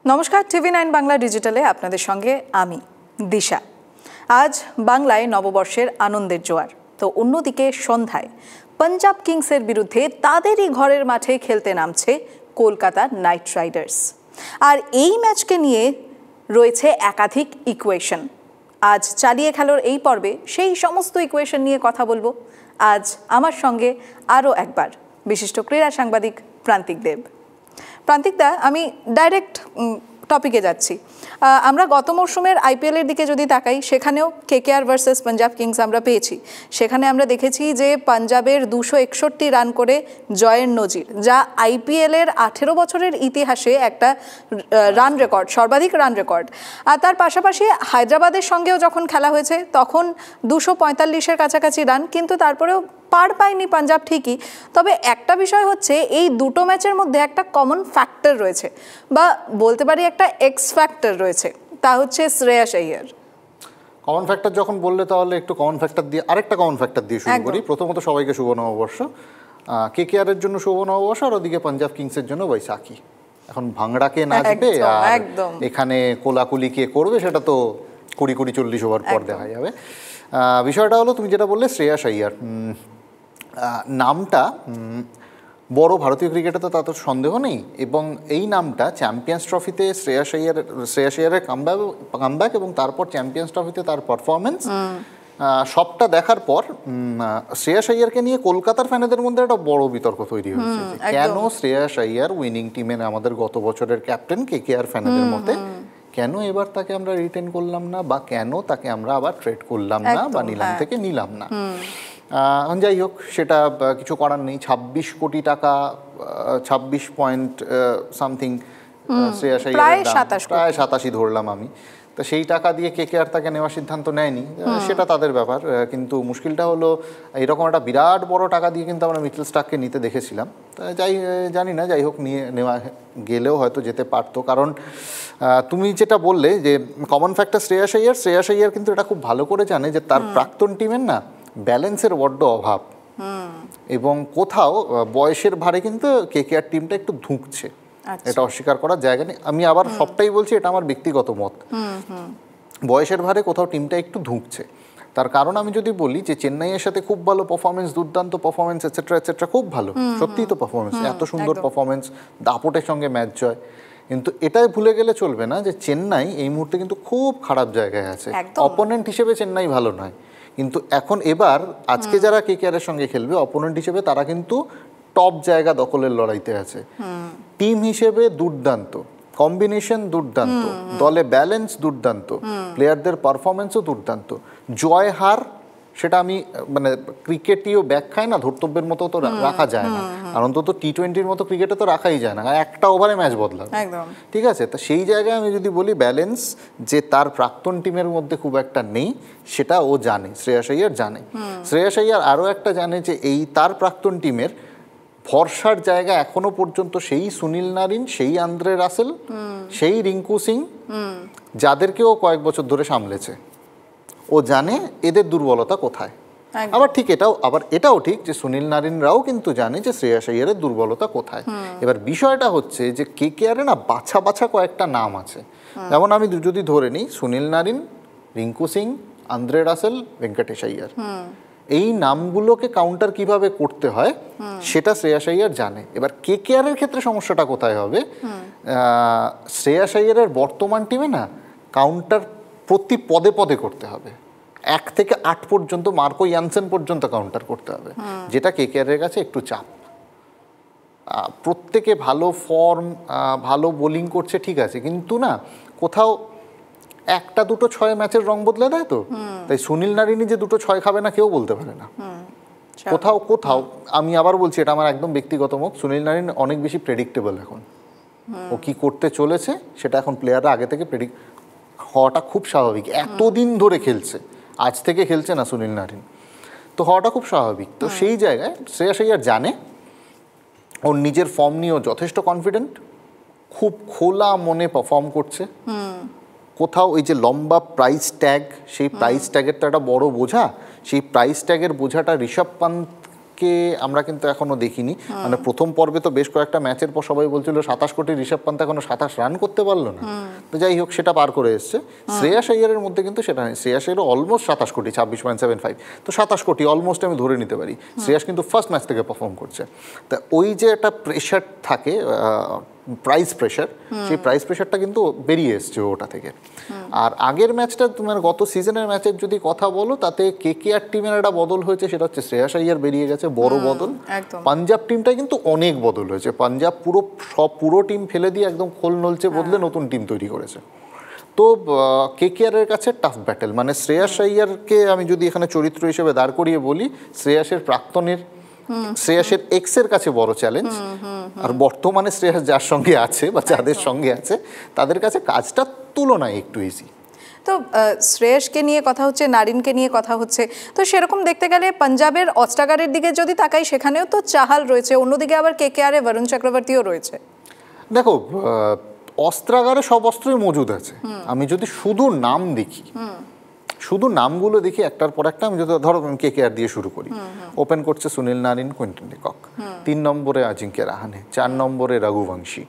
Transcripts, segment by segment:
নমস্কার, TV9 বাংলা ডিজিটালে আপনাদের সঙ্গে আমি দিশা। আজ বাংলায় নববর্ষের আনন্দের জোয়ার, তো অন্যদিকে সন্ধ্যায় পাঞ্জাব কিংসের বিরুদ্ধে তাদেরই ঘরের মাঠে খেলতে নামছে কলকাতা নাইট রাইডার্স। আর এই ম্যাচকে নিয়ে রয়েছে একাধিক ইকুয়েশন। আজ চালিয়ে খেলার এই পর্বে সেই সমস্ত ইকুয়েশন নিয়ে কথা বলবো। আজ আমার সঙ্গে আরও একবার বিশিষ্ট ক্রীড়া সাংবাদিক প্রান্তিক দেব। প্রান্তিকদা, আমি ডাইরেক্ট টপিকে যাচ্ছি। আমরা গত মরশুমের আইপিএলের দিকে যদি তাকাই, সেখানেও কেকেআর ভার্সেস পাঞ্জাব কিংস আমরা পেয়েছি। সেখানে আমরা দেখেছি যে পাঞ্জাবের 261 রান করে জয়ের নজির, যা আইপিএলের 18 বছরের ইতিহাসে একটা রান রেকর্ড, সর্বাধিক রান রেকর্ড। আর তার পাশাপাশি হায়দ্রাবাদের সঙ্গেও যখন খেলা হয়েছে তখন 245-এর কাছাকাছি রান, কিন্তু তারপরেও পার পায়নি পাঞ্জাব ঠিকই। তবে একটা বিষয় হচ্ছে, এই দুটো ম্যাচের মধ্যে একটা কমন ফ্যাক্টর রয়েছে, বা বলতে পারি একটা এক্স ফ্যাক্টর রয়েছে, তা হচ্ছে শ্রেয়াস আইয়ার। কমন ফ্যাক্টর যখন বললে, তাহলে একটু কমন ফ্যাক্টর দিয়ে আরেকটা কমন ফ্যাক্টর দিয়ে শুরু করি। প্রথমত সবাইকে শুভ নববর্ষ। কেকেআরের জন্য শুভ নববর্ষ, আর ওদিকে পাঞ্জাব কিংসের জন্য বৈশাখী। এখন ভাংড়া কে নাচবে আর এখানে কোলাকুলি কে করবে, সেটা তো 20-40 ওভার পর দেখা যাবে। বিষয়টা হলো, তুমি যেটা বললে শ্রেয়াস আইয়ার নামটা বড় ভারতীয় ক্রিকেটে, তো তাতে সন্দেহ নেই। এবং এই নামটা চ্যাম্পিয়ন্স ট্রফিতে শ্রেয়াস আইয়ারের কামব্যাক এবং তারপর চ্যাম্পিয়ন্স ট্রফিতে তার পারফরমেন্স, সবটা দেখার পর শ্রেয়াস আইয়ারকে নিয়ে কলকাতার ফ্যানেদের মধ্যে একটা বড় বিতর্ক তৈরি হয়েছে। কেন শ্রেয়াস আইয়ার উইনিং টিমের, আমাদের গত বছরের ক্যাপ্টেন কেকেআর ফ্যানেদের মধ্যে, কেন এবার তাকে আমরা রিটেন করলাম না, বা কেন তাকে আমরা আবার ট্রেড করলাম না, বা নিলাম থেকে নিলাম না। যাই হোক, সেটা কিছু করার নেই। 26 কোটি টাকা, 26 পয়েন্ট সামথিং শ্রেয়াস আইয়ারের দাম, প্রায় 87 ধরলাম আমি। তো সেই টাকা দিয়ে কেকেআর তাকে নেওয়ার সিদ্ধান্ত নেয়নি, সেটা তাদের ব্যাপার। কিন্তু মুশকিলটা হলো, এরকম একটা বিরাট বড় টাকা দিয়ে কিন্তু আমরা মিচেল স্টার্ককে নিতে দেখেছিলাম। জানি না, যাই হোক, নেওয়া গেলেও হয়তো যেতে পারতো। কারণ তুমি যেটা বললে যে কমন ফ্যাক্টর শ্রেয়াস আইয়ার কিন্তু এটা খুব ভালো করে জানে যে তার প্রাক্তন টিমের না ব্যালেন্সের বড্ড অভাব, এবং কোথাও বয়সের ভারে কিন্তু কেকেআর টিমটা একটু ধুঁকছে, এটা অস্বীকার করার জায়গা নেই। আমি আবার সবটাই বলছি, এটা আমার ব্যক্তিগত মত। বয়সের ভারে কোথাও টিমটা একটু ধুঁকছে। তার কারণ আমি যদি বলি যে চেন্নাইয়ের সাথে খুব ভালো পারফরমেন্স, দুর্দান্ত পারফরমেন্স, এটসেট্রা, খুব ভালো, সত্যিই তো পারফরমেন্স, এত সুন্দর পারফরমেন্স, দাপটের সঙ্গে ম্যাচ জয়। কিন্তু এটাই ভুলে গেলে চলবে না যে চেন্নাই এই মুহূর্তে কিন্তু খুব খারাপ জায়গায় আছে। অপোনেন্ট হিসেবে চেন্নাই ভালো নয়, কিন্তু এবার আজকে যারা কেকেআরের সঙ্গে খেলবে অপোনেন্ট হিসেবে, তারা কিন্তু টপ জায়গা দখলের লড়াইতে আছে। টিম হিসেবে দুর্দান্ত, কম্বিনেশন দুর্দান্ত, দলে ব্যালেন্স দুর্দান্ত, প্লেয়ারদের পারফরমেন্সও দুর্দান্ত। জয় হার সেটা আমি মানে ক্রিকেটীয় ব্যাখ্যায় না ধর্তব্যের মতো তো রাখা যায় না, আর অন্তত টি20-র মতো ক্রিকেটে তো রাখাই যায় না, একটা ওভারে ম্যাচ বদলাবে। ঠিক আছে, তা সেই জায়গায় আমি যদি বলি ব্যালেন্স যে তার প্রাক্তন টিমের মধ্যে খুব একটা নেই, সেটা ও জানে, শ্রেয়াস আইয়ার জানে। শ্রেয়াস আইয়ার আরও একটা জানে যে এই তার প্রাক্তন টিমের ভরসার জায়গা এখনো পর্যন্ত সেই সুনীল নারিন, সেই আন্দ্রে রাসেল, সেই রিঙ্কু সিং, যাদেরকেও কয়েক বছর ধরে সামলেছে। ও জানে এদের দুর্বলতা কোথায়। আবার এটাও ঠিক যে সুনীল নারিনরাও কিন্তু জানে যে শ্রেয়াস আইয়ারের দুর্বলতা কোথায়। এবার বিষয়টা হচ্ছে যে কেকেআরে না বাছা কয়েকটা নাম আছে। যেমন আমি যদি ধরে নিই, Sunil Narine, Rinku Singh, Andre Russell, Venkatesh Iyer, এই নামগুলোকে কাউন্টার কিভাবে করতে হয় সেটা শ্রেয়াস আইয়ার জানে। এবার কেকেআরের ক্ষেত্রে সমস্যাটা কোথায় হবে, শ্রেয়াস আইয়ারের বর্তমান টিমে না কাউন্টার প্রতি পদে পদে করতে হবে। 1 থেকে 8 পর্যন্ত, মার্কো ইয়ানসেন পর্যন্ত কাউন্টার করতে হবে, যেটা কেকেআরের কাছে একটু চাপ। প্রত্যেকে ভালো ফর্ম, ভালো বোলিং করছে, ঠিক আছে, কিন্তু না কোথাও 1-2 6 ম্যাচের রং বদলে দেয়। তো তাই সুনীল নারিনি যে 2 6 খাবে না কেউ বলতে পারে না। কোথাও আমি আবার বলছি, এটা আমার একদম ব্যক্তিগত মত, সুনীল নারিন অনেক বেশি প্রেডিক্টেবল এখন। ও কি করতে চলেছে সেটা এখন প্লেয়াররা আগে থেকে প্রেডিক্ট হওয়াটা খুব স্বাভাবিক। এতদিন ধরে খেলছে, আজ থেকে খেলছে না সুনীল নারিন, তো হওয়াটা খুব স্বাভাবিক। তো সেই জায়গায় শ্রেয়াস আইয়ার জানে, ওর নিজের ফর্ম নিয়েও যথেষ্ট কনফিডেন্ট, খুব খোলা মনে পারফর্ম করছে। কোথাও ওই যে লম্বা প্রাইস ট্যাগ, সেই প্রাইস ট্যাগের তো একটা বড় বোঝা, সেই প্রাইস ট্যাগের বোঝাটা ঋষভ পান্ত কে আমরা কিন্তু এখনো দেখিনি। মানে প্রথম পর্বে তো বেশ কয়েকটা ম্যাচের পর সবাই বলছিল 27 কোটি, ঋষভ পান্ত এখনো 27 রান করতে পারলো না। তো যাই হোক, সেটা পার করে এসছে। শ্রেয়াস আইয়ারের মধ্যে কিন্তু সেটা নেই। শ্রেয়াস আইয়ার অলমোস্ট 27 কোটি, 26.75, তো 27 কোটি অলমোস্ট আমি ধরে নিতে পারি। শ্রেয়াস কিন্তু ফার্স্ট ম্যাচ থেকে পারফর্ম করছে। তা ওই যে একটা প্রেশার থাকে, প্রাইস প্রেশার, সেই প্রাইস প্রেশারটা কিন্তু বেরিয়ে এসছে ওটা থেকে। আর আগের ম্যাচটা তোমার গত সিজনের ম্যাচের যদি কথা বলো, তাতে কেকেআর টিমের একটা বদল হয়েছে, সেটা হচ্ছে শ্রেয়াস আইয়ার বেরিয়ে গেছে, বড় বদল। পাঞ্জাব টিমটা কিন্তু অনেক বদল হয়েছে। পাঞ্জাব পুরো টিম ফেলে দিয়ে একদম খোল নলচে বদলে নতুন টিম তৈরি করেছে। তো কেকেআরের কাছে টাফ ব্যাটেল। মানে শ্রেয়াস আইয়ারকে আমি যদি এখানে চরিত্র হিসেবে দাঁড় করিয়ে বলি, শ্রেয়াসের প্রাক্তনের, শ্রেয়াসের এক্সের কাছে বড় চ্যালেঞ্জ, আর বর্তমানে শ্রেয়াস যার সঙ্গে আছে বা যাদের সঙ্গে আছে তাদের কাছে কাজটা তুলনায় একটু ইজি। তো শ্রেয়সকে নিয়ে কথা হচ্ছে, নারিনকে নিয়ে কথা হচ্ছে, তো সেরকম দেখতে গেলে পাঞ্জাবের অস্ত্রাগারের দিকে যদি তাকাই, সেখানেও তো চাহাল রয়েছে, অন্যদিকে আবার কেকেআরে বরুণ চক্রবর্তীও রয়েছে। দেখো, অস্ত্রাগারে সব অস্ত্রই মজুদ আছে। আমি যদি শুধু নাম দেখি, শুধু নামগুলো দেখি একটার পর একটা, আমি যদি ধরো কেকেআর দিয়ে শুরু করি, ওপেন করছে Sunil Narine, Quinton de Kock, 3 নম্বরে আজিঙ্ক্য রাহানে, 4 নম্বরে রঘুবংশী,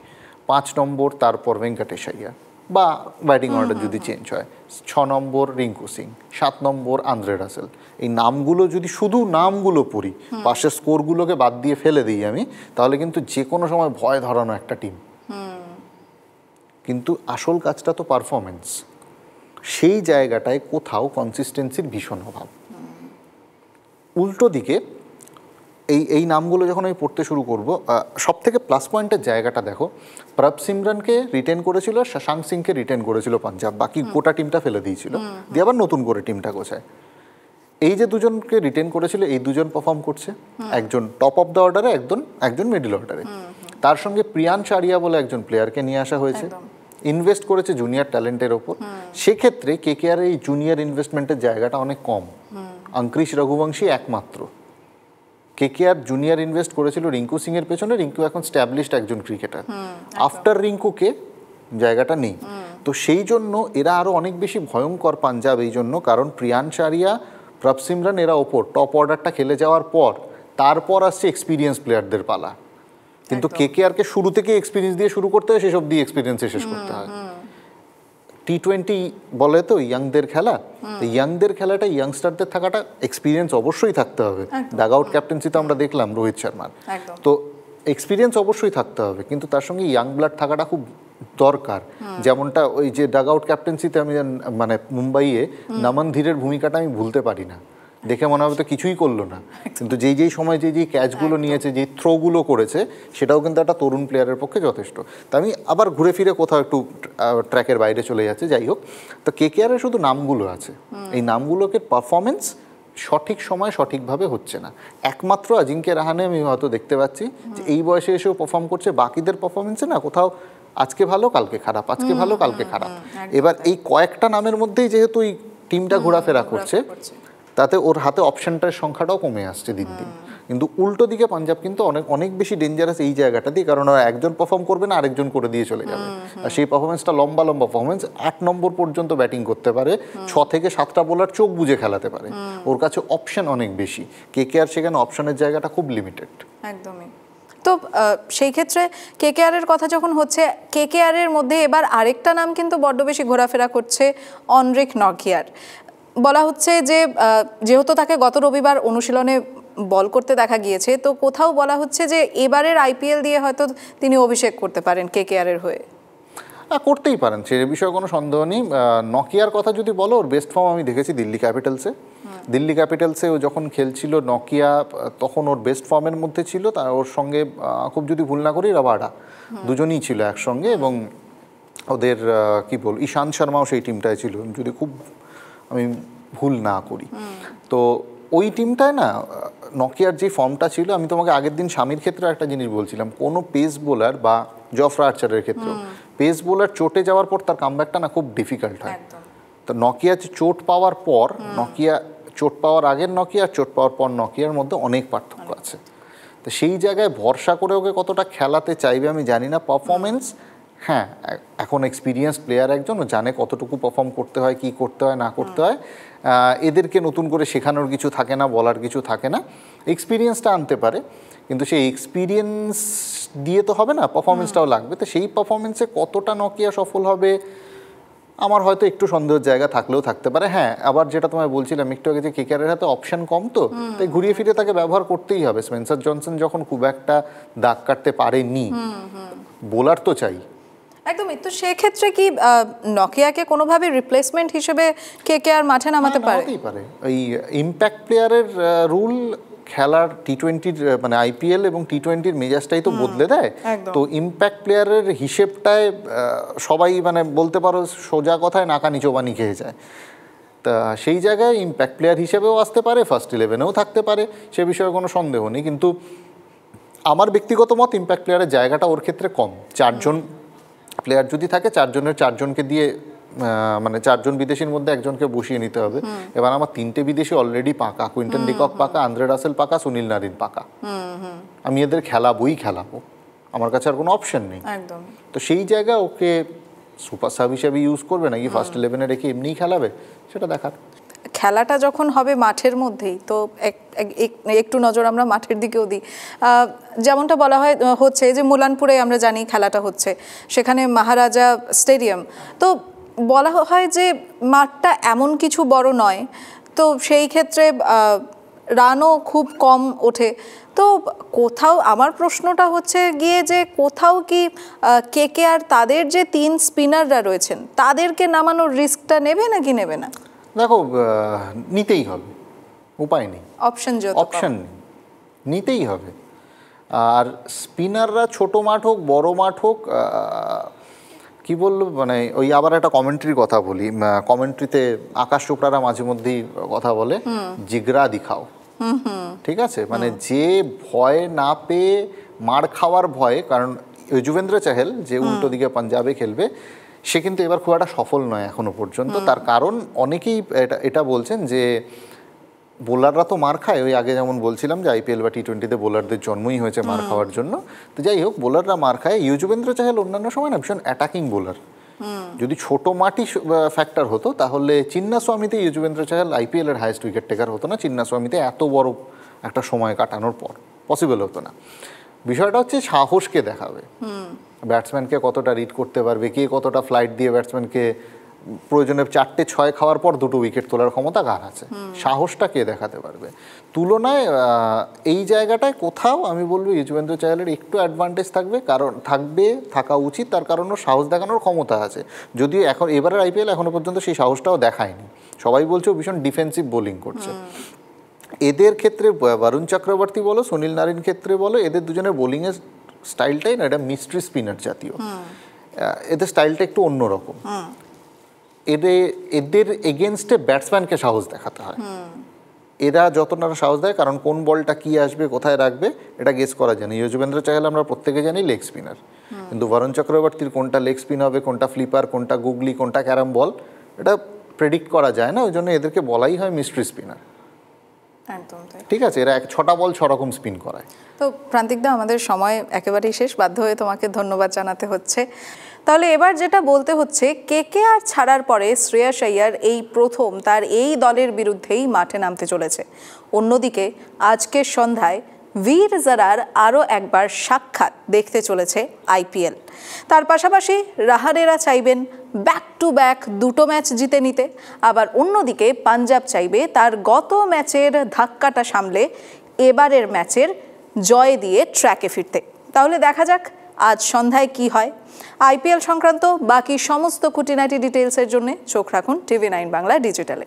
5 নম্বর তারপর ভেঙ্কটেশ আইয়ার, বা ব্যাটিং অর্ডার যদি চেঞ্জ হয়, 6 নম্বর রিঙ্কু সিং, 7 নম্বর আন্দ্রে রাসেল। এই নামগুলো যদি শুধু নামগুলো পড়ি, পাশের স্কোরগুলোকে বাদ দিয়ে ফেলে দিই আমি, তাহলে কিন্তু যে কোনো সময় ভয় ধরানো একটা টিম। কিন্তু আসল কাজটা তো পারফরমেন্স। সেই জায়গাটায় কোথাও কনসিস্টেন্সির ভীষণ অভাব। উল্টো দিকে এই নামগুলো যখন আমি পড়তে শুরু করব, সব থেকে প্লাস পয়েন্টের জায়গাটা দেখো, প্রভ সিমরনকে রিটেন করেছিল, শশাঙ্ক সিংকে রিটেন করেছিল পাঞ্জাব, বাকি গোটা টিমটা ফেলে দিয়েছিল, দিয়ে আবার নতুন করে টিমটা গোছায়। এই যে দুজনকে রিটেন করেছিল, এই দুজন পারফর্ম করছে, একজন টপ অফ দ্য অর্ডারে, একজন মিডল অর্ডারে। তার সঙ্গে প্রিয়াংশ আরিয়া বলে একজন প্লেয়ারকে নিয়ে আসা হয়েছে, ইনভেস্ট করেছে জুনিয়র ট্যালেন্টের ওপর। সেক্ষেত্রে কেকেআর এই জুনিয়র ইনভেস্টমেন্টের জায়গাটা অনেক কম। অঙ্কুশ রঘুবংশী একমাত্র। কেকেআর জুনিয়র ইনভেস্ট করেছিল রিঙ্কু সিং এর পেছনে, রিঙ্কু এখন স্ট্যাবলিশড একজন ক্রিকেটার। আফটার রিঙ্কুকে জায়গাটা নেই। তো সেই জন্য এরা আরো অনেক বেশি ভয়ঙ্কর পাঞ্জাব, এই জন্য কারণ প্রিয়াংশ আরিয়া, প্রভ সিমরন এরা ওপর টপ অর্ডারটা খেলে যাওয়ার পর তারপর আসছে এক্সপিরিয়েন্স প্লেয়ারদের পালা। কিন্তু কেকেআরকে শুরু থেকে এক্সপিরিয়েন্স দিয়ে শুরু করতে হয়, সেসব দিয়ে এক্সপিরিয়েন্সে শেষ করতে হয়। T20 বলে তো ইয়াংদের খেলা, ইয়াংদের খেলাটা, ইয়াংস্টারদের থাকাটা, এক্সপিরিয়েন্স অবশ্যই থাকতে হবে। ডাগ আউট ক্যাপ্টেন্সি তো আমরা দেখলাম রোহিত শর্মার, তো এক্সপিরিয়েন্স অবশ্যই থাকতে হবে, কিন্তু তার সঙ্গে ইয়াং ব্লাড থাকাটা খুব দরকার। যেমনটা ওই যে ডাগ আউট ক্যাপ্টেন্সিতে আমি মানে মুম্বাইয়ে নমন ধীরের ভূমিকাটা আমি ভুলতে পারি না। দেখে মনে হবে তো কিছুই করলো না, কিন্তু যেই সময় যেই ক্যাচগুলো নিয়েছে, যেই থ্রোগুলো করেছে, সেটাও কিন্তু একটা তরুণ প্লেয়ারের পক্ষে যথেষ্ট। তো আমি আবার ঘুরে ফিরে কোথাও একটু ট্র্যাকের বাইরে চলে যাচ্ছে। যাই হোক, তো কেকেআরের শুধু নামগুলো আছে, এই নামগুলোকে পারফরমেন্স সঠিক সময় সঠিকভাবে হচ্ছে না। একমাত্র আজিঙ্ক্য রাহানে আমি হয়তো দেখতে পাচ্ছি যে এই বয়সে এসেও পারফর্ম করছে, বাকিদের পারফরমেন্সে না কোথাও আজকে ভালো কালকে খারাপ, আজকে ভালো কালকে খারাপ। এবার এই কয়েকটা নামের মধ্যেই যেহেতু এই টিমটা ঘোরাফেরা করছে, তাতে ওর হাতে অপশনটার সংখ্যাটাও কমে আসছে দিন দিন। কিন্তু উল্টো দিকে পাঞ্জাব কিন্তু অনেক বেশি ডেঞ্জারাস এই জায়গাটা দিয়ে, কারণ ওরা একজন পারফর্ম করবে না, আরেকজন করে দিয়ে চলে যাবে। আর সেই পারফরমেন্সটা লম্বা পারফরমেন্স, 8 নম্বর পর্যন্ত ব্যাটিং করতে পারে, 6 থেকে 7টা বোলার চোখ বুজে খেলাতে পারে, ওর কাছে অপশন অনেক বেশি। কেকেআর সেখানে অপশনের জায়গাটা খুব লিমিটেড। একদমই। তো সেই ক্ষেত্রে কেকেআরের কথা যখন হচ্ছে, কেকেআরের মধ্যে এবার আরেকটা নাম কিন্তু বড্ড বেশি ঘোরাফেরা করছে, অনরিক নকিয়ার। বলা হচ্ছে যে যেহেতু তাকে গত রবিবার অনুশীলনে বল করতে দেখা গিয়েছে, তো কোথাও বলা হচ্ছে যে এবারের আইপিএল দিয়ে হয়তো তিনি অভিষেক করতে পারেন কেকেআরের হয়ে। করতেই পারেন, সে বিষয়ে কোনো সন্দেহ নেই। নকিয়ার কথা যদি বলো, ওর বেস্ট ফর্ম আমি দেখেছি দিল্লি ক্যাপিটালসে। দিল্লি ক্যাপিটালসে ও যখন খেলছিল নকিয়া, তখন ওর বেস্ট ফর্মের মধ্যে ছিল। তার ওর সঙ্গে খুব যদি ভুল না করি রাবাডা, দুজনেই ছিল একসঙ্গে, এবং ওদের কি বল, ঈশান্ত শর্মাও সেই টিমটায় ছিল যদি খুব আমি ভুল না করি। তো ওই টিমটায় না নকিয়ার যে ফর্মটা ছিল, আমি তোমাকে আগের দিন স্বামীর ক্ষেত্রে একটা জিনিস বলছিলাম, কোনো পেস বোলার বা জফরা আর্চারের ক্ষেত্রে পেস বোলার চোটে যাওয়ার পর তার কামব্যাকটা না খুব ডিফিকাল্ট হয়। তো নকিয়া চোট পাওয়ার পর, নকিয়া চোট পাওয়ার আগের নকিয়া, চোট পাওয়ার পর নকিয়ার মধ্যে অনেক পার্থক্য আছে। তো সেই জায়গায় ভরসা করে ওকে কতটা খেলাতে চাইবে আমি জানি না। পারফরমেন্স হ্যাঁ, এখন এক্সপিরিয়েন্স প্লেয়ার একজন, জানে কতটুকু পারফর্ম করতে হয়, কি করতে হয় না করতে হয়। এদেরকে নতুন করে শেখানোর কিছু থাকে না, বলার কিছু থাকে না। এক্সপিরিয়েন্সটা আনতে পারে, কিন্তু সেই এক্সপিরিয়েন্স দিয়ে তো হবে না, পারফরমেন্সটাও লাগবে। তো সেই পারফরমেন্সে কতটা নকিয়া সফল হবে আমার হয়তো একটু সন্দেহের জায়গা থাকলেও থাকতে পারে। হ্যাঁ, আবার যেটা তোমায় বলছিলাম একটু আগে, যে কেকেআরের হাতে অপশন কম, তো তাই ঘুরিয়ে ফিরে তাকে ব্যবহার করতেই হবে। স্পেন্সার জনসন যখন খুব একটা দাগ কাটতে পারেনি, বোলার তো চাই। একদমই। তো সেক্ষেত্রে কি নকিয়াকে কোনোভাবে রিপ্লেসমেন্ট হিসেবে কেকেআর মাঠে নামাতে পারে? নামাতেই পারে। এই ইম্প্যাক্ট প্লেয়ারের রুল খেলার টি-20 মানে আইপিএল এবং টি-20 মেজাজটাই তো বদলে দেয়। তো ইম্প্যাক্ট প্লেয়ারের হিসেবটায় সবাই মানে বলতে পারো সোজা কথায় নাকানি চোবানি খেয়ে যায়। তা সেই জায়গায় ইম্প্যাক্ট প্লেয়ার হিসেবেও আসতে পারে, ফার্স্ট 11-এও থাকতে পারে, সে বিষয়ে কোনো সন্দেহ নেই। কিন্তু আমার ব্যক্তিগত মত, ইম্প্যাক্ট প্লেয়ারের জায়গাটা ওর ক্ষেত্রে কম। 4জন প্লেয়ার যদি থাকে, 4জনের 4জনকে দিয়ে মানে 4জন বিদেশির মধ্যে একজনকে বসিয়ে নিতে হবে। এবার আমার 3টে বিদেশি অলরেডি পাকা, কুইন্টন ডিকক পাকা, আন্দ্রে রাসেল পাকা, সুনীল নারিন পাকা। আমি এদের খেলাবো, আমার কাছে আর কোনো অপশন নেই। তো সেই জায়গায় ওকে সুপার সাব হিসেবে ইউজ করবে নাকি ফার্স্ট 11-এ রেখে এমনিই খেলাবে, সেটা দেখার। খেলাটা যখন হবে মাঠের মধ্যেই, তো একটু নজর আমরা মাঠের দিকেও দিই। যেমনটা বলা হচ্ছে যে মুলানপুরে আমরা জানি খেলাটা হচ্ছে, সেখানে মহারাজা স্টেডিয়াম। তো বলা হয় যে মাঠটা এমন কিছু বড় নয়, তো সেই ক্ষেত্রে রানও খুব কম ওঠে। তো কোথাও আমার প্রশ্নটা হচ্ছে গিয়ে যে কোথাও কি কেকেআর তাদের যে 3 স্পিনাররা রয়েছেন তাদেরকে নামানোর রিস্কটা নেবে নাকি নেবে না? দেখো, নিতেই হবে, উপায় নেই, অপশন নেই, নিতেই হবে। আর স্পিনাররা ছোট মাঠ হোক বড় মাঠ হোক, কি বললো মানে ওই আবার একটা কমেন্ট্রির কথা বলি, কমেন্ট্রিতে আকাশ চোপড়ারা মাঝে মধ্যেই কথা বলে, জিগরা দিখাও। ঠিক আছে, মানে যে ভয় না পেয়ে মার খাওয়ার ভয়ে, কারণ যুজবেন্দ্র চাহেল যে উল্টো দিকে পাঞ্জাবে খেলবে, সে কিন্তু এবার খুব একটা সফল নয় এখনো পর্যন্ত। তার কারণ অনেকেই এটা বলছেন যে বোলাররা তো মার খায়, ওই আগে যেমন বলছিলাম যে আইপিএল বা টি-20-তে বোলারদের জন্মই হয়েছে মার খাওয়ার জন্য। তো যাই হোক, বোলাররা মার খায়। যুজবেন্দ্র চাহেল অন্যান্য সময় না ভীষণ অ্যাটাকিং বোলার। যদি ছোট মাটি ফ্যাক্টর হতো তাহলে চিন্নাস্বামীতে যুজবেন্দ্র চাহেল আইপিএলের হাইয়েস্ট উইকেট টেকার হতো না। চিন্নাস্বামীতে এত বড় একটা সময় কাটানোর পর পসিবল হতো না। বিষয়টা হচ্ছে সাহসকে দেখাবে, ব্যাটসম্যানকে কতটা রিড করতে পারবে, কে কতটা ফ্লাইট দিয়ে ব্যাটসম্যানকে প্রয়োজনে 4-6 খাওয়ার পর 2টো উইকেট তোলার ক্ষমতা কার আছে, সাহসটা কে দেখাতে পারবে। তুলনায় এই জায়গাটায় কোথাও আমি বলবো যুজবেন্দ্র চাহেলের একটু অ্যাডভান্টেজ থাকবে, কারণ থাকা উচিত, তার কারণ সাহস দেখানোর ক্ষমতা আছে। যদিও এবারের আইপিএল এখনো পর্যন্ত সেই সাহসটাও দেখায়নি। সবাই বলছে ভীষণ ডিফেন্সিভ বোলিং করছে। এদের ক্ষেত্রে বরুণ চক্রবর্তী বলো, সুনীল নারিন ক্ষেত্রে বলো, এদের দুজনের বোলিংয়ের স্টাইলটাই না, এটা মিস্ট্রি স্পিনার জাতীয়। এদের স্টাইলটা একটু অন্যরকম। এদের এগেনস্টে ব্যাটসম্যানকে সাহস দেখাতে হয়। এরা যতটা সাহস দেয়, কারণ কোন বলটা কি আসবে, কোথায় রাখবে, এটা গেস করা যায় না। যুজবেন্দ্র চাহেল আমরা প্রত্যেকে জানি লেগ স্পিনার, কিন্তু বরুণ চক্রবর্তীর কোনটা লেগ স্পিন হবে, কোনটা ফ্লিপার, কোনটা গুগলি, কোনটা ক্যারাম বল, এটা প্রেডিক্ট করা যায় না। ওই জন্য এদেরকে বলাই হয় মিস্ট্রি স্পিনার। ঠিক আছে, এরা 6টা বল 6 রকম স্পিন করায়। তো প্রান্তিকদা, আমাদের সময় একেবারেই শেষ, বাধ্য হয়ে তোমাকে ধন্যবাদ জানাতে হচ্ছে। তাহলে এবার যেটা বলতে হচ্ছে, কেকেআর ছাড়ার পরে শ্রেয়াস আইয়ার এই প্রথম তার এই দলের বিরুদ্ধেই মাঠে নামতে চলেছে। অন্যদিকে আজকের সন্ধ্যায় বীর জারার আরও একবার সাক্ষাৎ দেখতে চলেছে আইপিএল। তার পাশাপাশি রাহানেরা চাইবেন ব্যাক টু ব্যাক 2টো ম্যাচ জিতে নিতে, আবার অন্যদিকে পাঞ্জাব চাইবে তার গত ম্যাচের ধাক্কাটা সামলে এবারের ম্যাচের জয় দিয়ে ট্র্যাকে ফিরতে। তাহলে দেখা যাক আজ সন্ধ্যায় কি হয়। আইপিএল সংক্রান্ত বাকি সমস্ত খুঁটিনাটি ডিটেলসের জন্য চোখ রাখুন TV9 বাংলা ডিজিটালে।